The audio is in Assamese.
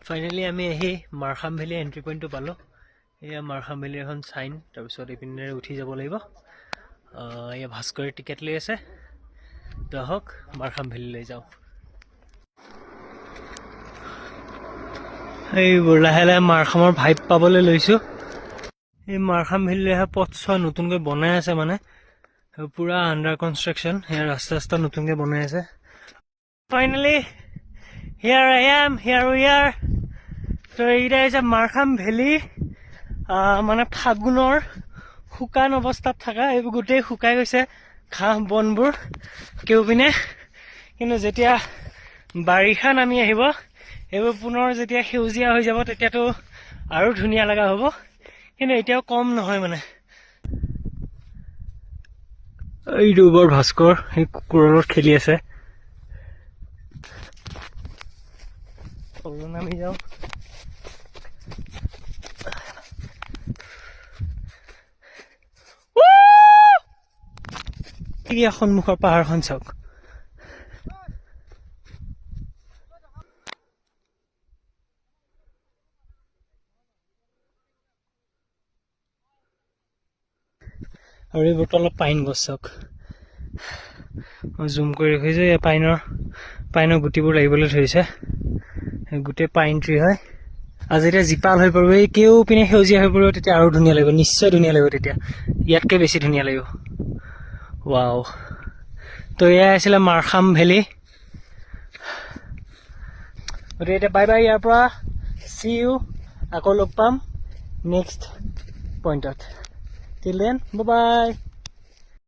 ফাইনেলি আমি আহি মাৰখাম ভেলী এণ্ট্ৰি পইণ্টটো পালোঁ। এয়া মাৰখাম ভেলীৰ এখন চাইন, তাৰপিছত এইপিনে উঠি যাব লাগিব। এয়া ভাস্কৰে টিকেট লৈ আছে, তো আহক মাৰখাম ভেলীলৈ যাওঁ। এইবোৰ লাহে লাহে মাৰখামৰ ভাইব পাবলৈ লৈছোঁ। এই মাৰখাম ভেলীলৈ অহা পথ নতুনকৈ বনাই আছে, মানে পুৰা আণ্ডাৰ কনষ্ট্ৰাকশ্যন। সেয়া ৰাস্তা নতুনকৈ বনাই আছে। Finally here I am, here we are. তো এইটা হৈছে মাৰখাম ভেলী, মানে ফাগুনৰ শুকান অৱস্থাত থকা। এইবোৰ গোটেই শুকাই গৈছে ঘাঁহ বনবোৰ কেউপিনে, কিন্তু যেতিয়া বাৰিষা নামি আহিব, এইবোৰ পুনৰ যেতিয়া সেউজীয়া হৈ যাব, তেতিয়াতো আৰু ধুনীয়া লগা হ'ব। কিন্তু এতিয়াও কম নহয় মানে। এইটো বৰ ভাস্কৰ, সেই কুকুৰৰ লগত খেলি আছে। নামি যাওঁ। সন্মুখৰ পাহাৰখন চাওক। আৰু এইবোৰতো অলপ পাইন গছ চাওক, মই জুম কৰি ৰাখিছোঁ। এই পাইনৰ গুটিবোৰ লাগিবলৈ ধৰিছে। গোটেই পাইন ট্ৰী হয়। আৰু যেতিয়া জীপাল হৈ পৰিব, এই কেও পিনে সেউজীয়া হৈ পৰিব, তেতিয়া আৰু ধুনীয়া লাগিব, নিশ্চয় ধুনীয়া লাগিব। তেতিয়া ইয়াতকৈ বেছি ধুনীয়া লাগিব। ৱাও। তো এয়াই আছিলে মাৰখাম ভেলী। গতিকে এতিয়া বাই বাই। ইয়াৰ পৰা চি ইউ, আকৌ লগ পাম নেক্সট পইণ্টত। Till then bye bye.